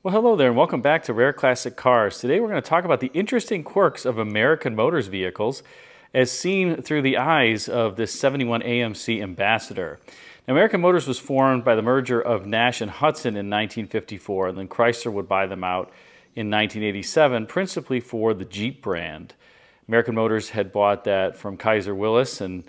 Well, hello there, and welcome back to Rare Classic Cars. Today we're going to talk about the interesting quirks of American Motors vehicles as seen through the eyes of this 71 AMC Ambassador. Now, American Motors was formed by the merger of Nash and Hudson in 1954, and then Chrysler would buy them out in 1987, principally for the Jeep brand. American Motors had bought that from Kaiser Willis, and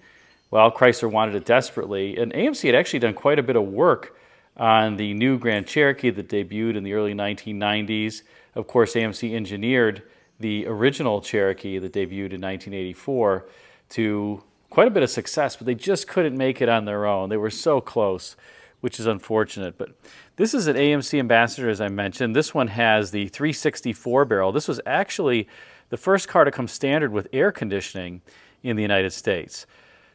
well, Chrysler wanted it desperately, and AMC had actually done quite a bit of work on the new Grand Cherokee that debuted in the early 1990s. Of course, AMC engineered the original Cherokee that debuted in 1984 to quite a bit of success, but they just couldn't make it on their own. They were so close, which is unfortunate. But this is an AMC Ambassador, as I mentioned. This one has the 364 barrel. This was actually the first car to come standard with air conditioning in the United States.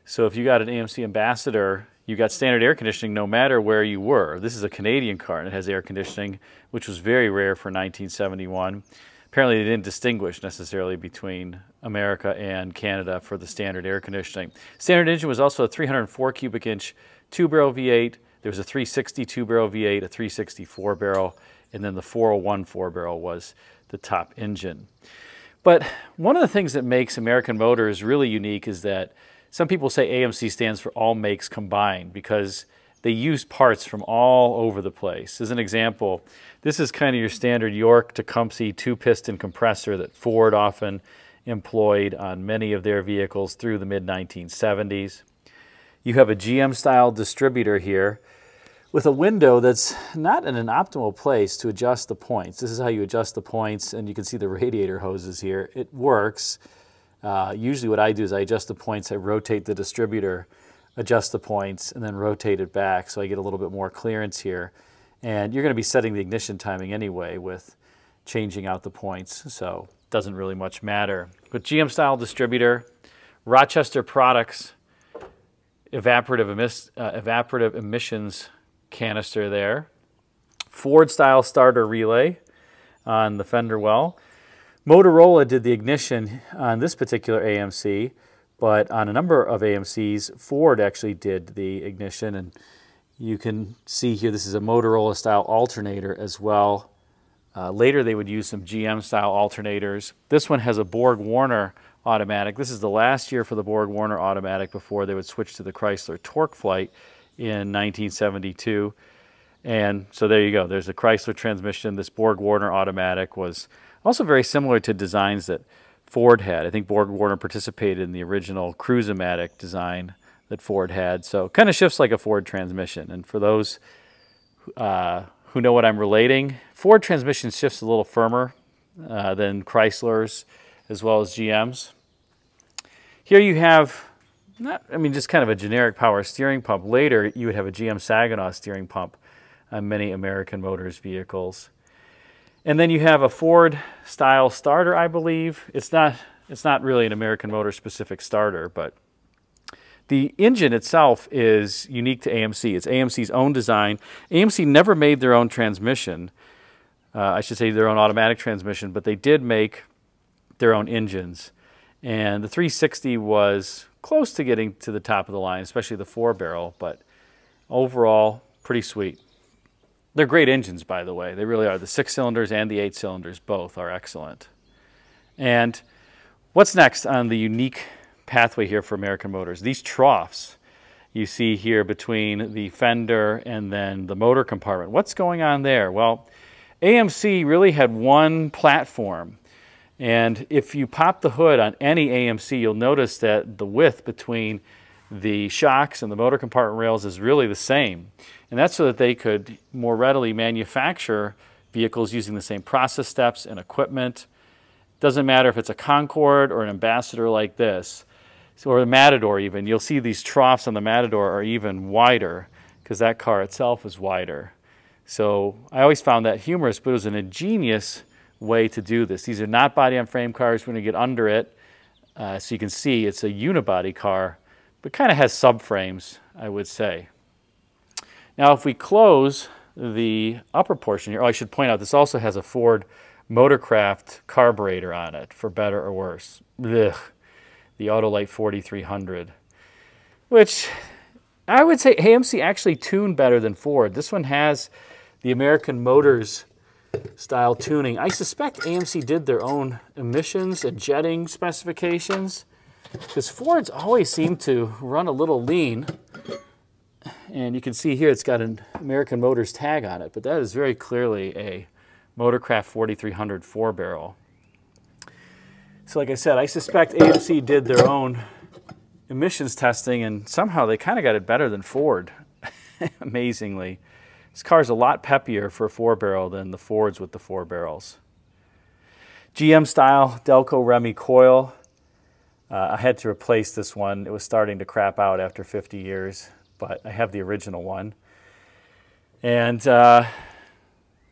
So if you got an AMC Ambassador, you got standard air conditioning no matter where you were. This is a Canadian car and it has air conditioning, which was very rare for 1971. Apparently they didn't distinguish necessarily between America and Canada for the standard air conditioning. Standard engine was also a 304 cubic inch 2-barrel V8. There was a 360 2-barrel V8, a 364 barrel, and then the 401 4-barrel was the top engine. But one of the things that makes American Motors really unique is that some people say AMC stands for all makes combined because they use parts from all over the place. As an example, this is kind of your standard York-Tecumseh 2-piston compressor that Ford often employed on many of their vehicles through the mid-1970s. You have a GM-style distributor here with a window that's not in an optimal place to adjust the points. This is how you adjust the points, and you can see the radiator hoses here. It works. Usually what I do is I adjust the points, I rotate the distributor, adjust the points, and then rotate it back so I get a little bit more clearance here. And you're going to be setting the ignition timing anyway with changing out the points, so it doesn't really much matter. But GM style distributor, Rochester Products, evaporative emissions canister there, Ford style starter relay on the fender well. Motorola did the ignition on this particular AMC, but on a number of AMCs, Ford actually did the ignition. And you can see here, this is a Motorola style alternator as well. Later they would use some GM style alternators. This one has a Borg-Warner automatic. This is the last year for the Borg-Warner automatic before they would switch to the Chrysler TorqueFlite in 1972. And so there you go, there's a Chrysler transmission. This Borg-Warner automatic was also very similar to designs that Ford had. I think Borg-Warner participated in the original Cruise-O-Matic design that Ford had. So kind of shifts like a Ford transmission. And for those who know what I'm relating, Ford transmission shifts a little firmer than Chrysler's as well as GM's. Here you have, just kind of a generic power steering pump. Later you would have a GM Saginaw steering pump on many American Motors vehicles. And then you have a Ford-style starter, I believe. It's not really an American Motors specific starter, but the engine itself is unique to AMC. It's AMC's own design. AMC never made their own transmission. I should say their own automatic transmission, but they did make their own engines. And the 360 was close to getting to the top of the line, especially the 4-barrel, but overall, pretty sweet. They're great engines, by the way. They really are. The 6 cylinders and the 8 cylinders both are excellent. And what's next on the unique pathway here for American Motors? These troughs you see here between the fender and then the motor compartment. What's going on there? Well, AMC really had one platform. And if you pop the hood on any AMC, you'll notice that the width between the shocks and the motor compartment rails is really the same. And that's so that they could more readily manufacture vehicles using the same process steps and equipment. Doesn't matter if it's a Concorde or an Ambassador like this, or a Matador even. You'll see these troughs on the Matador are even wider because that car itself is wider. So I always found that humorous, but it was an ingenious way to do this. These are not body-on-frame cars. We're going to get under it so you can see it's a unibody car, but kind of has subframes, I would say. Now, if we close the upper portion here, I should point out this also has a Ford Motorcraft carburetor on it, for better or worse. Ugh. The Autolite 4300, which I would say AMC actually tuned better than Ford. This one has the American Motors style tuning. I suspect AMC did their own emissions and jetting specifications, because Fords always seem to run a little lean. And you can see here it's got an American Motors tag on it, but that is very clearly a Motorcraft 4300 4-barrel. So like I said, I suspect AMC did their own emissions testing, and somehow they kind of got it better than Ford, amazingly. This car's a lot peppier for a 4-barrel than the Fords with the 4 barrels. GM style Delco Remy coil. I had to replace this one. It was starting to crap out after 50 years, but I have the original one. And,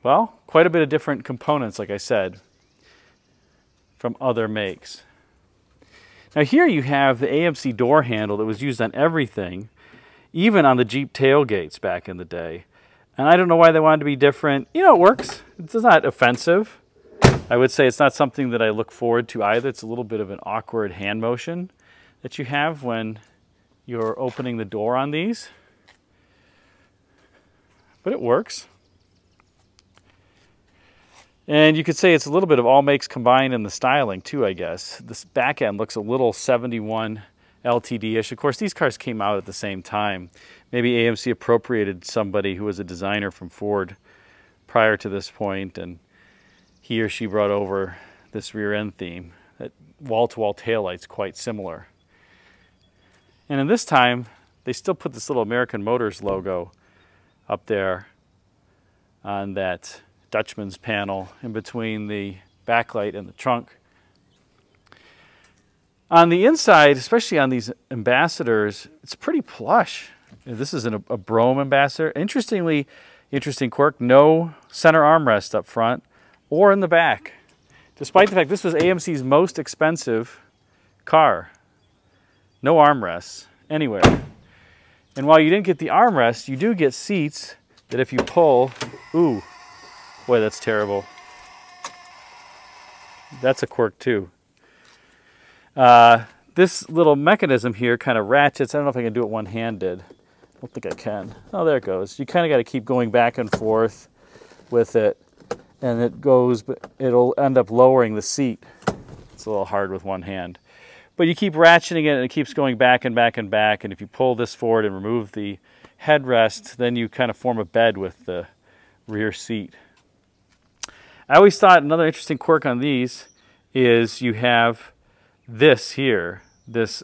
well, quite a bit of different components, like I said, from other makes. Now here you have the AMC door handle that was used on everything, even on the Jeep tailgates back in the day. And I don't know why they wanted to be different. You know, it works. It's not offensive. I would say it's not something that I look forward to either. It's a little bit of an awkward hand motion that you have when you're opening the door on these. But it works. And you could say it's a little bit of all makes combined in the styling too, I guess. This back end looks a little 71 LTD-ish. Of course, these cars came out at the same time. Maybe AMC appropriated somebody who was a designer from Ford prior to this point, and he or she brought over this rear end theme. That wall-to-wall taillight's quite similar. And in this time, they still put this little American Motors logo up there on that Dutchman's panel in between the backlight and the trunk. On the inside, especially on these Ambassadors, it's pretty plush. This is a Brougham Ambassador. Interesting quirk, no center armrest up front or in the back, despite the fact this was AMC's most expensive car. No armrests anywhere. And while you didn't get the armrest, you do get seats that if you pull, ooh, boy, that's terrible. That's a quirk too. This little mechanism here kind of ratchets. I don't know if I can do it one-handed. I don't think I can. Oh, there it goes. You kind of got to keep going back and forth with it. And it goes, but it'll end up lowering the seat. It's a little hard with one hand. But you keep ratcheting it and it keeps going back and back and back. And if you pull this forward and remove the headrest, then you kind of form a bed with the rear seat. I always thought another interesting quirk on these is you have this here, this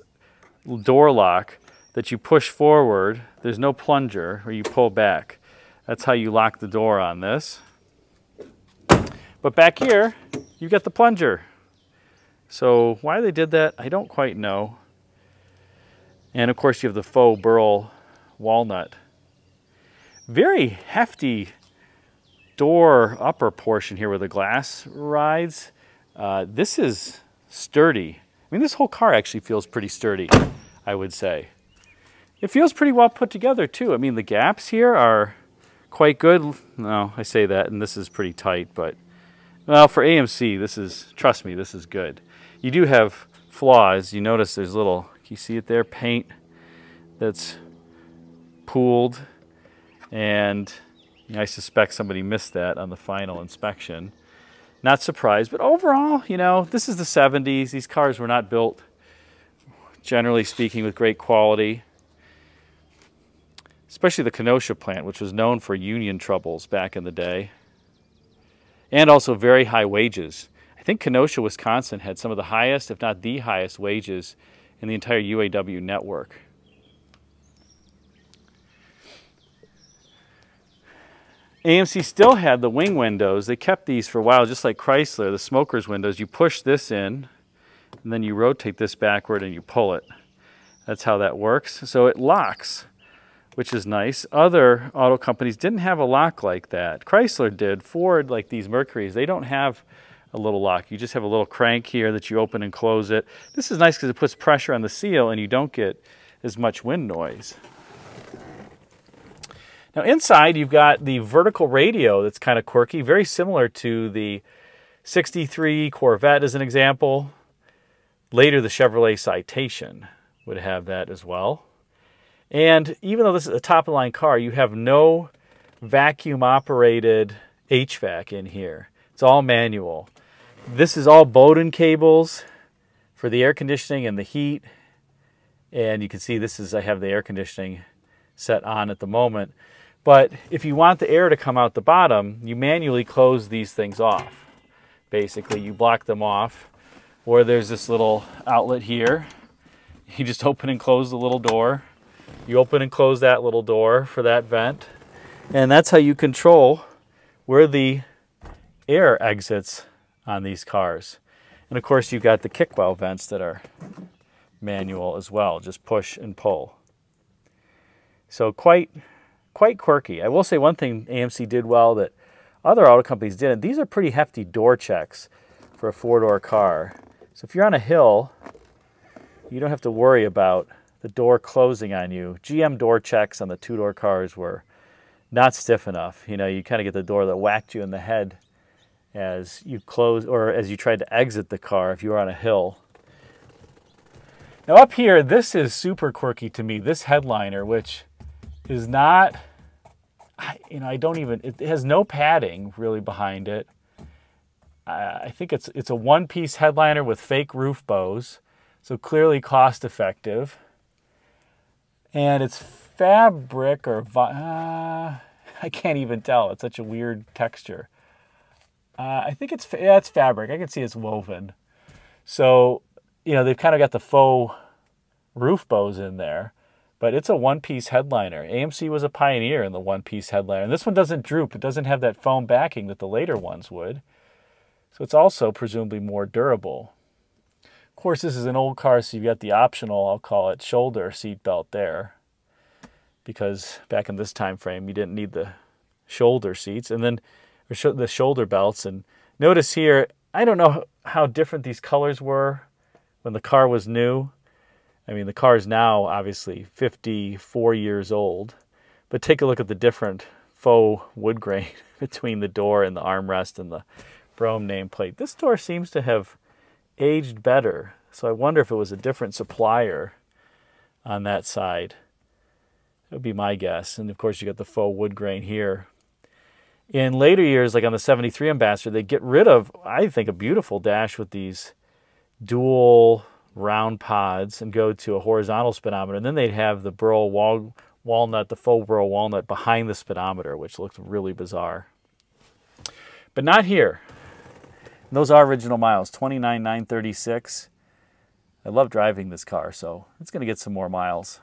door lock that you push forward. There's no plunger, or you pull back. That's how you lock the door on this. But back here, you've got the plunger. So why they did that, I don't quite know. And of course you have the faux burl walnut. Very hefty door upper portion here where the glass rides. This is sturdy. I mean, this whole car actually feels pretty sturdy, I would say. It feels pretty well put together too. I mean, the gaps here are quite good. No, I say that, and this is pretty tight, but well, for AMC, this is, trust me, this is good. You do have flaws. You notice there's little, can you see it there, paint that's pooled, and you know, I suspect somebody missed that on the final inspection. Not surprised, but overall, you know, this is the 70s. These cars were not built, generally speaking, with great quality. Especially the Kenosha plant, which was known for union troubles back in the day. And also very high wages. I think Kenosha, Wisconsin had some of the highest, if not the highest, wages in the entire UAW network. AMC still had the wing windows. They kept these for a while, just like Chrysler, the smoker's windows. You push this in, and then you rotate this backward and you pull it. That's how that works. So it locks, which is nice. Other auto companies didn't have a lock like that. Chrysler did. Ford, like these Mercurys, they don't have a little lock. You just have a little crank here that you open and close it. This is nice because it puts pressure on the seal and you don't get as much wind noise. Now inside you've got the vertical radio that's kind of quirky, very similar to the 63 Corvette as an example. Later the Chevrolet Citation would have that as well. And even though this is a top-of-the-line car, you have no vacuum-operated HVAC in here. It's all manual. This is all Bowden cables for the air conditioning and the heat. And you can see this is, I have the air conditioning set on at the moment. But if you want the air to come out the bottom, you manually close these things off. Basically, you block them off. Or there's this little outlet here. You just open and close the little door. You open and close that little door for that vent. And that's how you control where the air exits on these cars. And of course, you've got the kick well vents that are manual as well, just push and pull. So quite quirky. I will say one thing AMC did well that other auto companies didn't. These are pretty hefty door checks for a four-door car. So if you're on a hill, you don't have to worry about the door closing on you. GM door checks on the two-door cars were not stiff enough. You know, you kind of get the door that whacked you in the head as you close or as you tried to exit the car if you were on a hill. Now up here, this is super quirky to me, this headliner, which is not, you know, it has no padding really behind it. I think it's a one-piece headliner with fake roof bows, so clearly cost-effective. And it's fabric or I can't even tell. It's such a weird texture. I think it's fabric. I can see it's woven. So, you know, they've kind of got the faux roof bows in there, but it's a one-piece headliner. AMC was a pioneer in the one-piece headliner. And this one doesn't droop. It doesn't have that foam backing that the later ones would. So it's also presumably more durable. Of course, this is an old car, so you've got the optional, I'll call it, shoulder seat belt there. Because back in this time frame, you didn't need the shoulder seats. And then the shoulder belts. And notice here, I don't know how different these colors were when the car was new. I mean, the car is now obviously 54 years old. But take a look at the different faux wood grain between the door and the armrest and the Brougham nameplate. This door seems to have aged better. So I wonder if it was a different supplier on that side. That would be my guess. And of course, you got the faux wood grain here. In later years, like on the 73 Ambassador, they get rid of, I think, a beautiful dash with these dual round pods and go to a horizontal speedometer. And then they'd have the burl walnut, the faux burl walnut behind the speedometer, which looks really bizarre. But not here. And those are original miles, 29,936. I love driving this car, so it's going to get some more miles.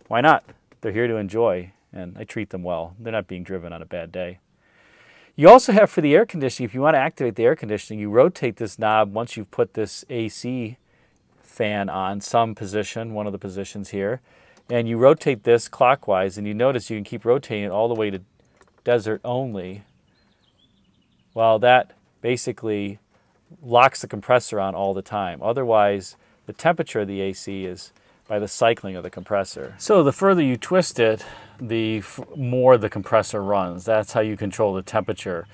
Why not? They're here to enjoy, and I treat them well. They're not being driven on a bad day. You also have for the air conditioning, if you want to activate the air conditioning, you rotate this knob once you've put this AC fan on some position, one of the positions here, and you rotate this clockwise, and you notice you can keep rotating it all the way to desert only. Well, that basically locks the compressor on all the time. Otherwise, the temperature of the AC is by the cycling of the compressor. So the further you twist it, the more the compressor runs. That's how you control the temperature.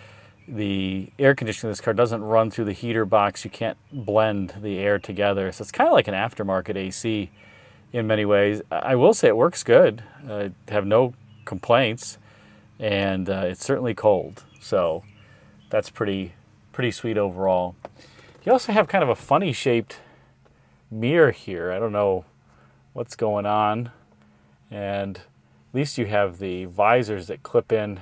The air conditioning in this car doesn't run through the heater box. You can't blend the air together. So it's kind of like an aftermarket AC in many ways. I will say it works good. I have no complaints, and it's certainly cold. So that's pretty sweet overall. You also have kind of a funny shaped mirror here. I don't know what's going on, and at least you have the visors that clip in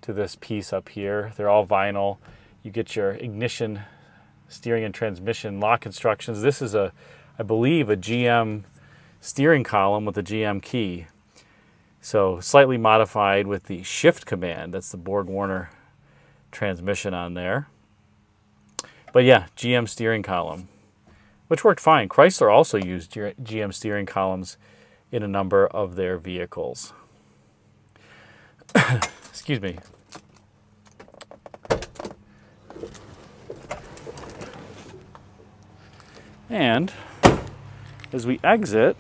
to this piece up here. They're all vinyl. You get your ignition, steering and transmission lock instructions. This is I believe a GM steering column with a GM key. So slightly modified with the shift command. That's the Borg-Warner transmission on there. But yeah, GM steering column, which worked fine. Chrysler also used GM steering columns in a number of their vehicles. Excuse me. And as we exit,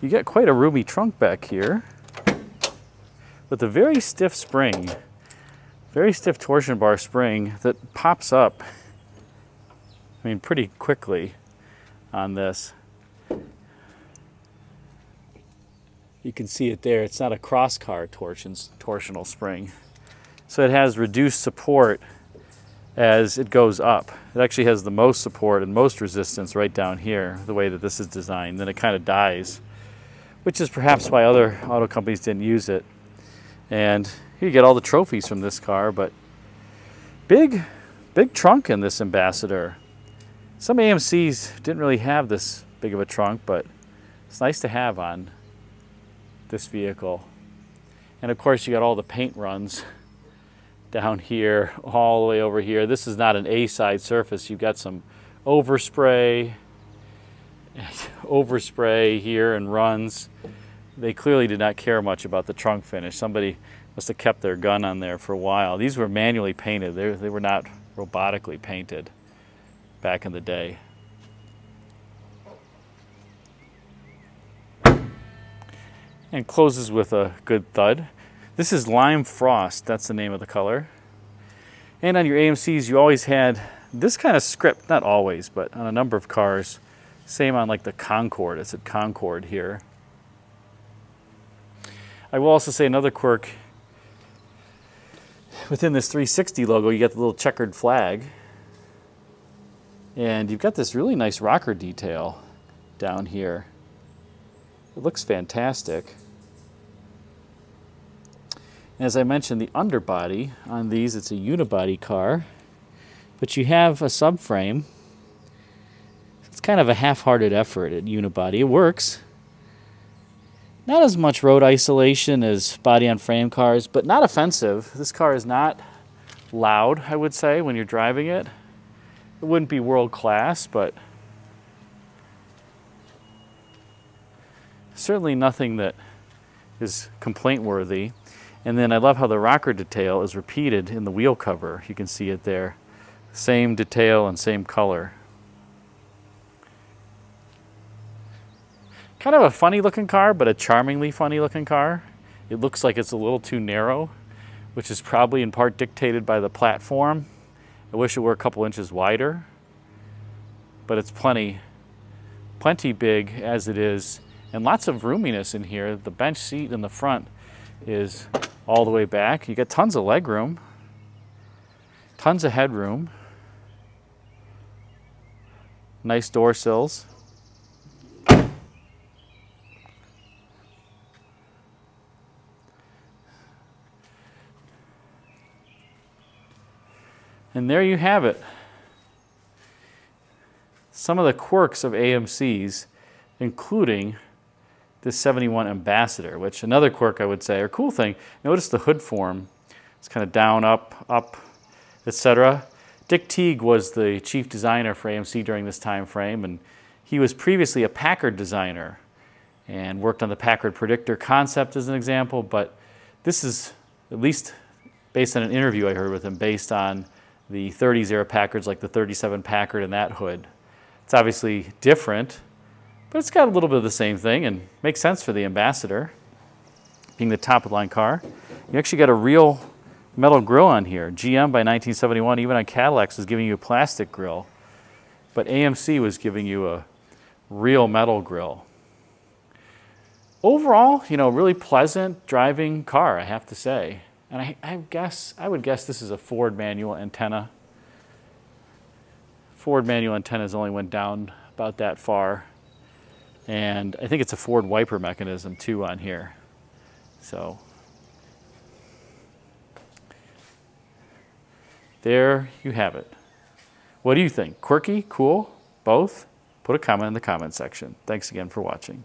you get quite a roomy trunk back here with a very stiff spring, very stiff torsion bar spring that pops up, I mean, pretty quickly on this. You can see it there. It's not a cross-car torsional spring. So it has reduced support as it goes up. It actually has the most support and most resistance right down here, the way that this is designed. Then it kind of dies, which is perhaps why other auto companies didn't use it. And here you get all the trophies from this car, but big trunk in this Ambassador. Some AMCs didn't really have this big of a trunk, but it's nice to have on this vehicle. And of course you got all the paint runs down here, all the way over here. This is not an A-side surface. You've got some overspray here and runs. They clearly did not care much about the trunk finish. Somebody must have kept their gun on there for a while. These were manually painted. They were not robotically painted back in the day. And closes with a good thud. This is Lime Frost, that's the name of the color. And on your AMCs, you always had this kind of script, not always, but on a number of cars. Same on like the Concorde, it said Concorde here. I will also say another quirk, within this 360 logo, you get the little checkered flag. And you've got this really nice rocker detail down here. It looks fantastic. As I mentioned, the underbody on these, it's a unibody car, but you have a subframe. It's kind of a half-hearted effort at unibody. It works. Not as much road isolation as body-on-frame cars, but not offensive. This car is not loud, I would say, when you're driving it. It wouldn't be world-class, but certainly nothing that is complaint-worthy. And then I love how the rocker detail is repeated in the wheel cover. You can see it there. Same detail and same color. Kind of a funny looking car, but a charmingly funny looking car. It looks like it's a little too narrow, which is probably in part dictated by the platform. I wish it were a couple inches wider, but it's plenty big as it is. And lots of roominess in here. The bench seat in the front is all the way back. You get tons of leg room, tons of headroom, nice door sills. And there you have it. Some of the quirks of AMCs, including this 71 Ambassador, which another quirk I would say, or cool thing, notice the hood form. It's kind of down, up, etc. Dick Teague was the chief designer for AMC during this time frame, and he was previously a Packard designer and worked on the Packard Predictor concept as an example, but this is, at least based on an interview I heard with him, based on the 30s era Packards like the 37 Packard and that hood. It's obviously different, but it's got a little bit of the same thing and makes sense for the Ambassador, being the top of the line car. You actually got a real metal grille on here. GM by 1971, even on Cadillacs, was giving you a plastic grille, but AMC was giving you a real metal grille. Overall, you know, really pleasant driving car, I have to say. And I would guess this is a Ford manual antenna. Ford manual antennas only went down about that far. And I think it's a Ford wiper mechanism too on here. So there you have it. What do you think? Quirky? Cool? Both? Put a comment in the comment section. Thanks again for watching.